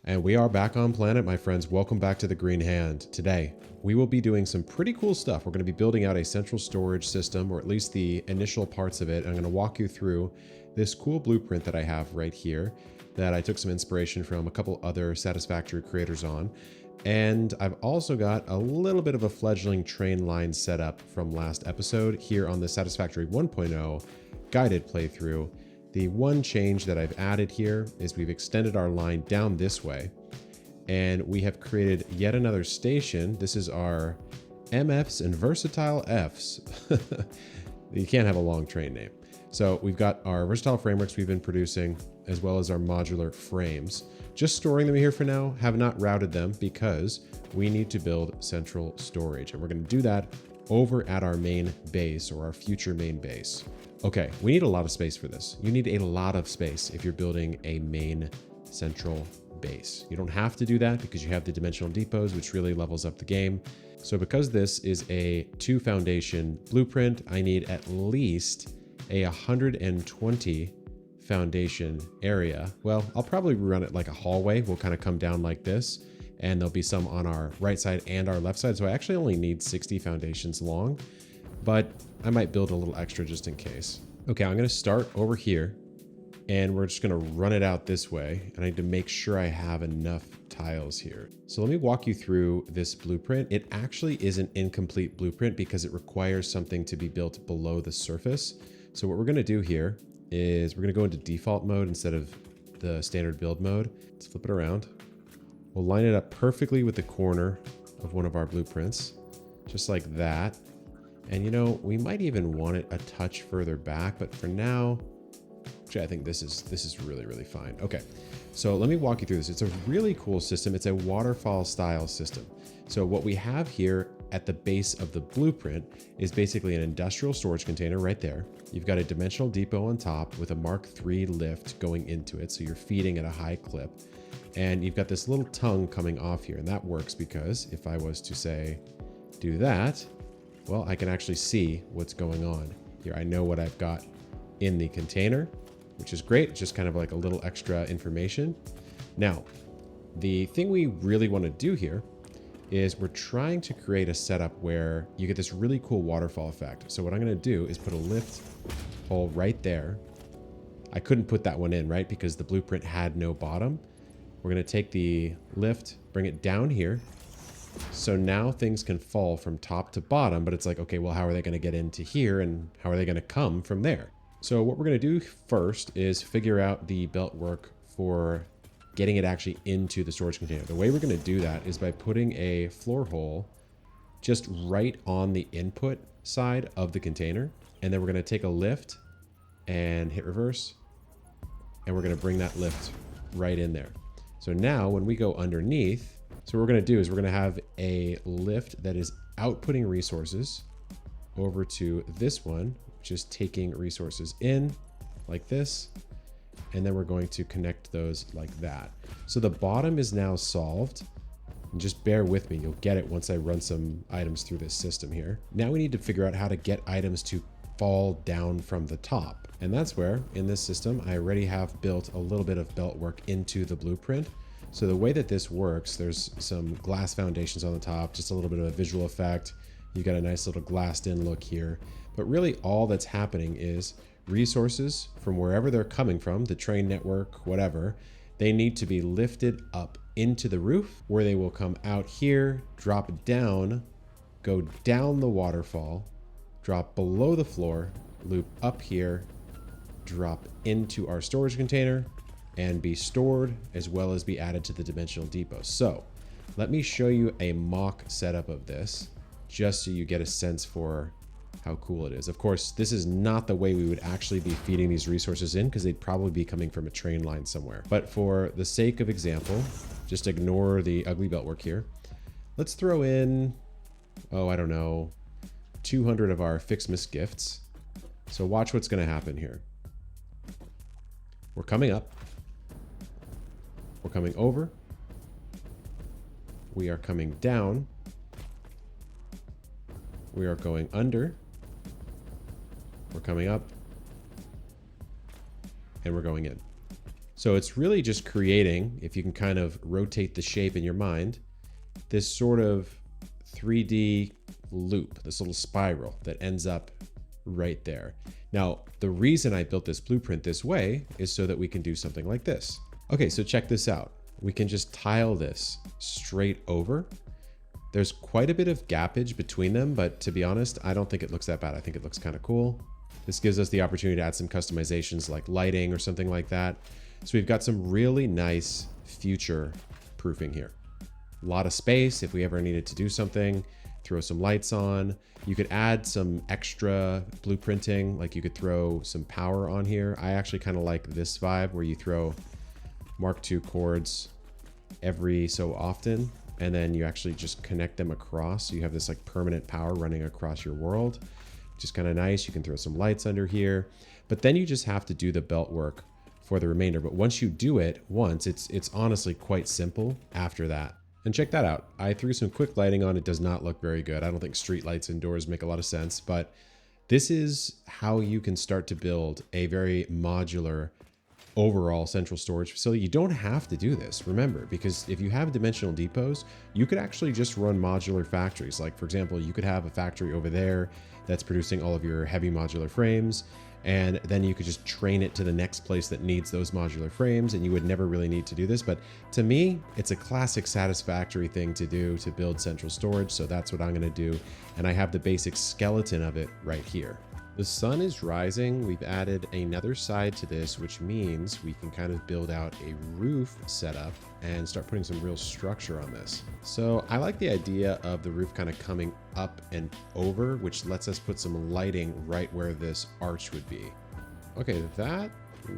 And we are back on planet, my friends. Welcome back to the Green Hand. Today, we will be doing some pretty cool stuff. We're going to be building out a central storage system, or at least the initial parts of it. I'm going to walk you through this cool blueprint that I have right here that I took some inspiration from a couple other Satisfactory creators on. And I've also got a little bit of a fledgling train line setup from last episode here on the Satisfactory 1.0 guided playthrough. The one change that I've added here is we've extended our line down this way, and we have created yet another station. This is our MFs and Versatile Fs. You can't have a long train name. So we've got our versatile frameworks we've been producing, as well as our modular frames. Just storing them here for now, have not routed them because we need to build central storage. And we're going to do that over at our main base, or our future main base. Okay, we need a lot of space for this. You need a lot of space if you're building a main central base. You don't have to do that because you have the dimensional depots, which really levels up the game. So because this is a 2 foundation blueprint, I need at least a 120 foundation area. Well, I'll probably run it like a hallway. We'll kind of come down like this, and there'll be some on our right side and our left side. So I actually only need 60 foundations long, but I might build a little extra just in case. Okay, I'm going to start over here, and we're just going to run it out this way. And I need to make sure I have enough tiles here. So let me walk you through this blueprint. It actually is an incomplete blueprint because it requires something to be built below the surface. So what we're going to do here is we're going to go into default mode instead of the standard build mode. Let's flip it around. We'll line it up perfectly with the corner of one of our blueprints, just like that. And you know, we might even want it a touch further back, but for now, actually, I think this is really, really fine. Okay, so let me walk you through this. It's a really cool system. It's a waterfall style system. So what we have here at the base of the blueprint is basically an industrial storage container right there. You've got a dimensional depot on top with a Mark III lift going into it, so you're feeding at a high clip. And you've got this little tongue coming off here, and that works because if I was to say, do that, well, I can actually see what's going on here. I know what I've got in the container, which is great. It's just kind of like a little extra information. Now, the thing we really want to do here is we're trying to create a setup where you get this really cool waterfall effect. So what I'm going to do is put a lift hole right there. I couldn't put that one in, right? Because the blueprint had no bottom. We're going to take the lift, bring it down here. So now things can fall from top to bottom, but it's like, okay, well, how are they going to get into here and how are they going to come from there? So what we're going to do first is figure out the belt work for getting it actually into the storage container. The way we're going to do that is by putting a floor hole just right on the input side of the container. And then we're going to take a lift and hit reverse. And we're going to bring that lift right in there. So now when we go underneath, so what we're going to do is we're going to have a lift that is outputting resources over to this one, which is taking resources in like this. And then we're going to connect those like that. So the bottom is now solved. And just bear with me. You'll get it once I run some items through this system here. Now we need to figure out how to get items to fall down from the top. And that's where in this system, I already have built a little bit of belt work into the blueprint. So the way that this works, there's some glass foundations on the top, just a little bit of a visual effect. You've got a nice little glassed in look here. But really all that's happening is resources from wherever they're coming from, the train network, whatever, they need to be lifted up into the roof where they will come out here, drop down, go down the waterfall, drop below the floor, loop up here, drop into our storage container, and be stored as well as be added to the dimensional depot. So let me show you a mock setup of this just so you get a sense for how cool it is. Of course, this is not the way we would actually be feeding these resources in because they'd probably be coming from a train line somewhere. But for the sake of example, just ignore the ugly belt work here. Let's throw in, oh, I don't know, 200 of our Fixmas gifts. So watch what's going to happen here. We're coming up. We're coming over. We are coming down. We are going under. We're coming up. And we're going in. So it's really just creating, if you can kind of rotate the shape in your mind, this sort of 3D loop, this little spiral that ends up right there. Now, the reason I built this blueprint this way is so that we can do something like this. Okay, so check this out. We can just tile this straight over. There's quite a bit of gappage between them, but to be honest, I don't think it looks that bad. I think it looks kind of cool. This gives us the opportunity to add some customizations like lighting or something like that. So we've got some really nice future proofing here. A lot of space if we ever needed to do something, throw some lights on. You could add some extra blueprinting, like you could throw some power on here. I actually kind of like this vibe where you throw Mark II cords every so often, and then you actually just connect them across. So you have this like permanent power running across your world, which is kind of nice. You can throw some lights under here, but then you just have to do the belt work for the remainder. But once you do it once, it's honestly quite simple after that. And check that out. I threw some quick lighting on. It does not look very good. I don't think street lights indoors make a lot of sense, but this is how you can start to build a very modular overall central storage facility. You don't have to do this, remember, because if you have dimensional depots, you could actually just run modular factories. Like, for example, you could have a factory over there that's producing all of your heavy modular frames, and then you could just train it to the next place that needs those modular frames, and you would never really need to do this. But to me, it's a classic Satisfactory thing to do to build central storage, so that's what I'm going to do. And I have the basic skeleton of it right here. The sun is rising. We've added another side to this, which means we can kind of build out a roof setup and start putting some real structure on this. So I like the idea of the roof kind of coming up and over, which lets us put some lighting right where this arch would be. Okay, that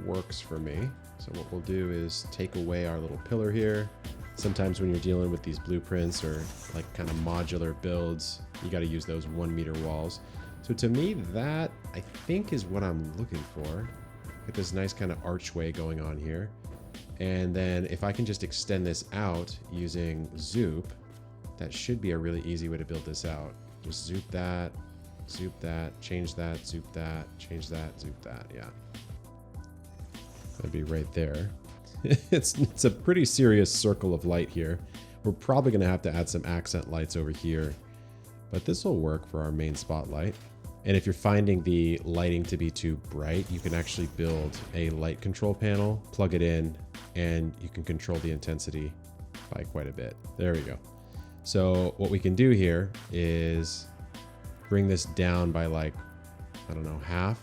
works for me. So what we'll do is take away our little pillar here. Sometimes when you're dealing with these blueprints or like kind of modular builds, you got to use those 1 meter walls. So to me, that I think is what I'm looking for. Get this nice kind of archway going on here. And then if I can just extend this out using Zoop, that should be a really easy way to build this out. Just zoop that, change that, zoop that, change that, zoop that. Yeah. That'd be right there. It's a pretty serious circle of light here. We're probably going to have to add some accent lights over here, but this will work for our main spotlight. And if you're finding the lighting to be too bright, you can actually build a light control panel, plug it in, and you can control the intensity by quite a bit. There we go. So what we can do here is bring this down by like, I don't know, half.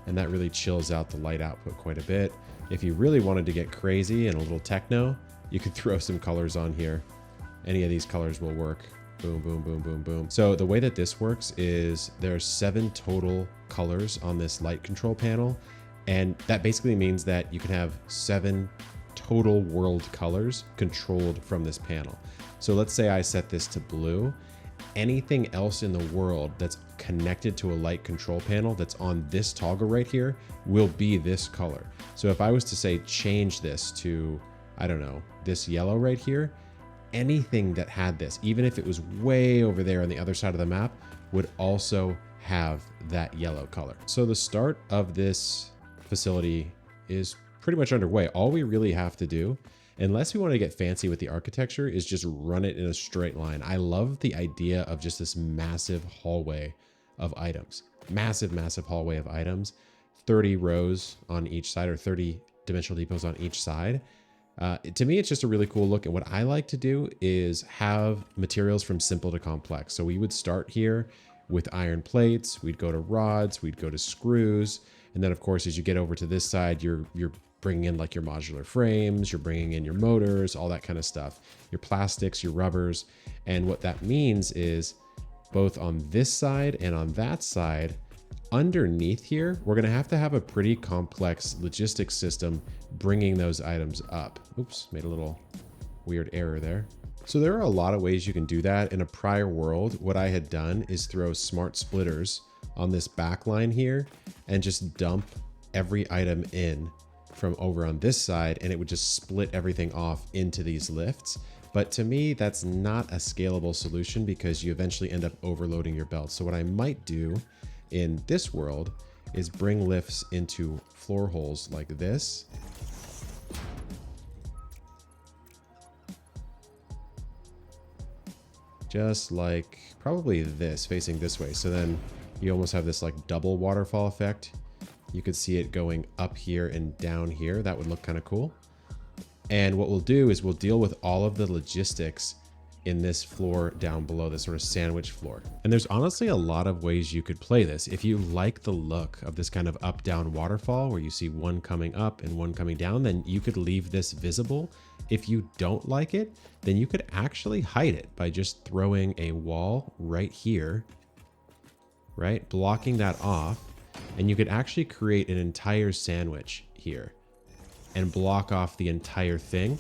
And that really chills out the light output quite a bit. If you really wanted to get crazy and a little techno, you could throw some colors on here. Any of these colors will work. Boom, boom, boom, boom, boom. So the way that this works is there's 7 total colors on this light control panel. And that basically means that you can have 7 total world colors controlled from this panel. So let's say I set this to blue. Anything else in the world that's connected to a light control panel that's on this toggle right here will be this color. So if I was to say change this to, I don't know, this yellow right here, anything that had this, even if it was way over there on the other side of the map, would also have that yellow color. So the start of this facility is pretty much underway. All we really have to do, unless we want to get fancy with the architecture, is just run it in a straight line. I love the idea of just this massive hallway of items. Massive hallway of items. 30 rows on each side, or 30 dimensional depots on each side. To me, it's just a really cool look. And what I like to do is have materials from simple to complex. So we would start here with iron plates. We'd go to rods. We'd go to screws. And then, of course, as you get over to this side, you're bringing in like your modular frames. You're bringing in your motors, all that kind of stuff. Your plastics, your rubbers. And what that means is both on this side and on that side, underneath here, we're going to have a pretty complex logistics system bringing those items up. Oops, made a little weird error there. So there are a lot of ways you can do that. In a prior world, what I had done is throw smart splitters on this back line here and just dump every item in from over on this side, and it would just split everything off into these lifts. But to me, that's not a scalable solution because you eventually end up overloading your belt. So what I might do in this world is bring lifts into floor holes like this, just like probably this, facing this way. So then you almost have this like double waterfall effect. You could see it going up here and down here. That would look kind of cool. And what we'll do is we'll deal with all of the logistics in this floor down below, this sort of sandwich floor. And there's honestly a lot of ways you could play this. If you like the look of this kind of up-down waterfall where you see one coming up and one coming down, then you could leave this visible. If you don't like it, then you could actually hide it by just throwing a wall right here, right? Blocking that off. And you could actually create an entire sandwich here and block off the entire thing,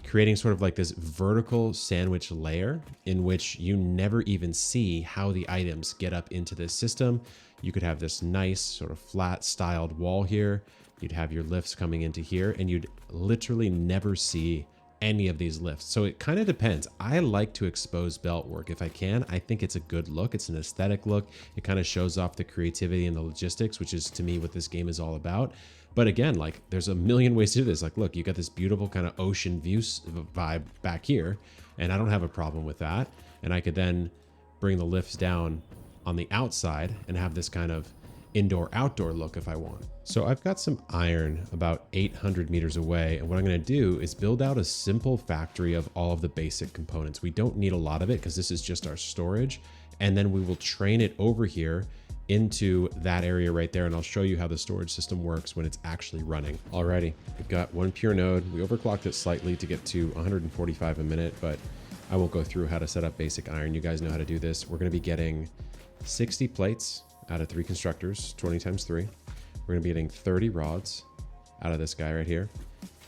creating sort of like this vertical sandwich layer in which you never even see how the items get up into this system. You could have this nice sort of flat styled wall here. You'd have your lifts coming into here and you'd literally never see any of these lifts. So it kind of depends. I like to expose belt work if I can. I think it's a good look. It's an aesthetic look. It kind of shows off the creativity and the logistics, which is to me what this game is all about. But again, like there's a million ways to do this. Like, look, you got this beautiful kind of ocean view vibe back here, and I don't have a problem with that. And I could then bring the lifts down on the outside and have this kind of indoor-outdoor look if I want. So I've got some iron about 800 meters away, and what I'm gonna do is build out a simple factory of all of the basic components. We don't need a lot of it because this is just our storage, and then we will train it over here into that area right there, and I'll show you how the storage system works when it's actually running. Alrighty, we've got one pure node. We overclocked it slightly to get to 145 a minute, but I won't go through how to set up basic iron. You guys know how to do this. We're gonna be getting 60 plates out of 3 constructors, 20 times 3. We're gonna be getting 30 rods out of this guy right here.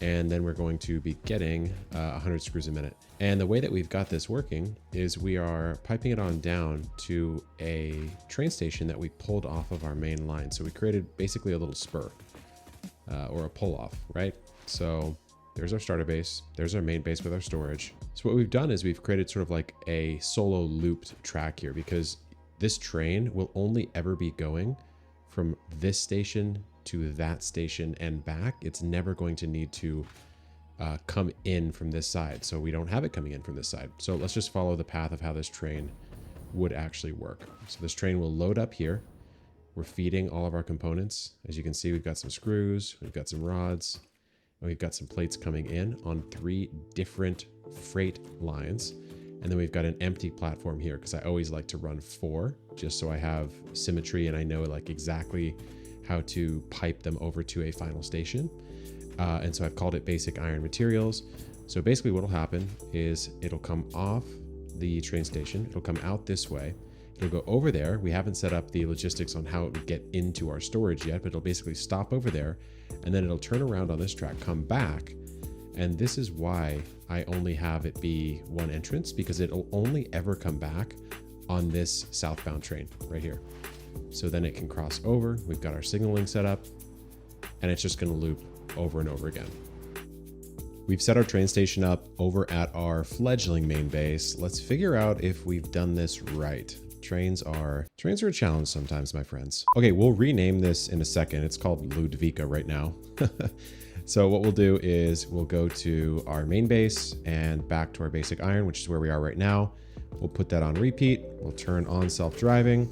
And then we're going to be getting 100 screws a minute. And the way that we've got this working is we are piping it on down to a train station that we pulled off of our main line. So we created basically a little spur or a pull off, right? So there's our starter base. There's our main base with our storage. So what we've done is we've created sort of like a solo looped track here, because this train will only ever be going from this station to that station and back. It's never going to need to come in from this side. So we don't have it coming in from this side. So let's just follow the path of how this train would actually work. So this train will load up here. We're feeding all of our components. As you can see, we've got some screws, we've got some rods, and we've got some plates coming in on 3 different freight lines. And then we've got an empty platform here because I always like to run 4 just so I have symmetry and I know like exactly how to pipe them over to a final station. And so I've called it basic iron materials. So basically what will happen is it'll come off the train station. It'll come out this way. It'll go over there. We haven't set up the logistics on how it would get into our storage yet, but it'll basically stop over there and then it'll turn around on this track, come back. And this is why I only have it be one entrance, because it'll only ever come back on this southbound train right here. So then it can cross over. We've got our signaling set up and it's just going to loop over and over again. We've set our train station up over at our fledgling main base. Let's figure out if we've done this right. Trains are a challenge sometimes, my friends. Okay, we'll rename this in a second. It's called Ludvika right now. So what we'll do is we'll go to our main base and back to our basic iron, which is where we are right now. We'll put that on repeat. We'll turn on self-driving.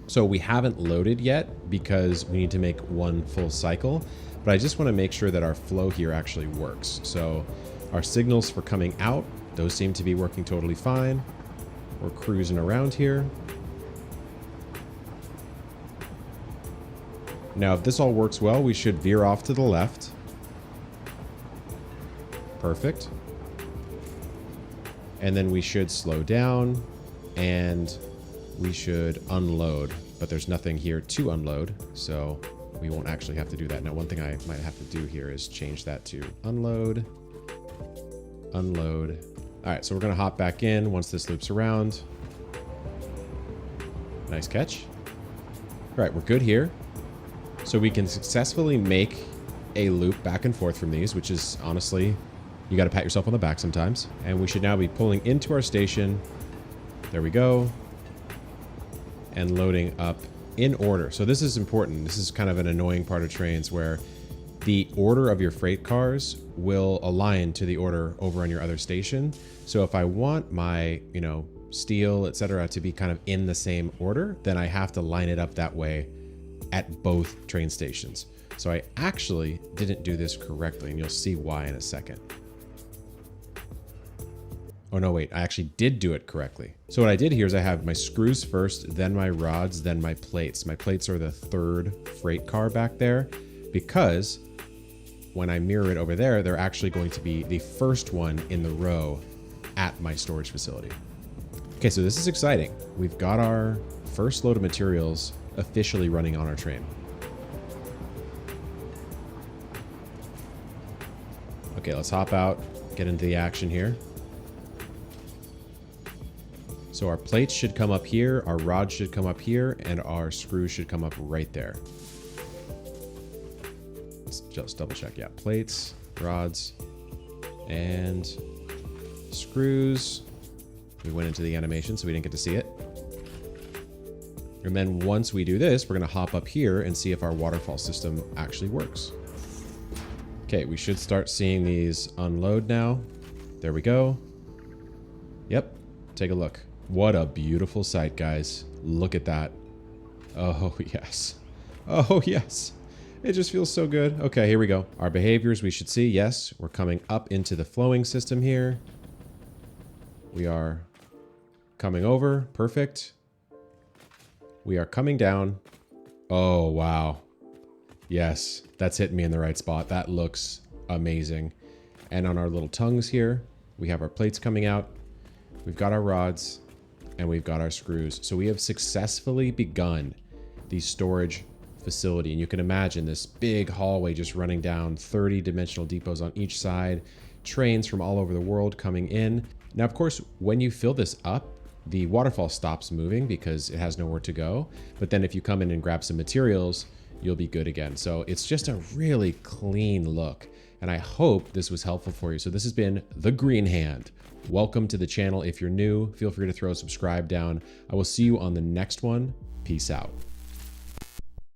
So we haven't loaded yet because we need to make one full cycle, but I just want to make sure that our flow here actually works. So our signals for coming out, those seem to be working totally fine. We're cruising around here. Now, if this all works well, we should veer off to the left. Perfect. And then we should slow down and we should unload, but there's nothing here to unload, so we won't actually have to do that. Now, one thing I might have to do here is change that to unload, unload. All right, so we're gonna hop back in once this loops around. Nice catch. All right, we're good here. So we can successfully make a loop back and forth from these, which is honestly, you gotta pat yourself on the back sometimes. And we should now be pulling into our station. There we go. And loading up in order. So this is important. This is kind of an annoying part of trains where the order of your freight cars will align to the order over on your other station. So if I want my, steel, etc., to be kind of in the same order, then I have to line it up that way at both train stations. So I actually didn't do this correctly, and you'll see why in a second. Oh no, wait, I actually did do it correctly. So what I did here is I have my screws first, then my rods, then my plates. My plates are the third freight car back there, because when I mirror it over there, they're actually going to be the first one in the row at my storage facility. Okay, so this is exciting. We've got our first load of materials officially running on our train. Okay, let's hop out, get into the action here. So our plates should come up here, our rods should come up here, and our screws should come up right there. Let's just double check. Yeah, plates, rods, and screws. We went into the animation, so we didn't get to see it. And then once we do this, we're going to hop up here and see if our waterfall system actually works. Okay, we should start seeing these unload now. There we go. Yep, take a look. What a beautiful sight, guys. Look at that. Oh, yes. Oh, yes. It just feels so good. Okay, here we go. Our behaviors we should see. Yes, we're coming up into the flowing system here. We are coming over. Perfect. We are coming down. Oh, wow. Yes, that's hitting me in the right spot. That looks amazing. And on our little tongues here, we have our plates coming out. We've got our rods and we've got our screws. So we have successfully begun the storage facility. And you can imagine this big hallway just running down, 30 dimensional depots on each side, trains from all over the world coming in. Now, of course, when you fill this up, the waterfall stops moving because it has nowhere to go. But then if you come in and grab some materials, you'll be good again. So it's just a really clean look. And I hope this was helpful for you. So this has been The Green Hand. Welcome to the channel. If you're new, feel free to throw a subscribe down. I will see you on the next one. Peace out.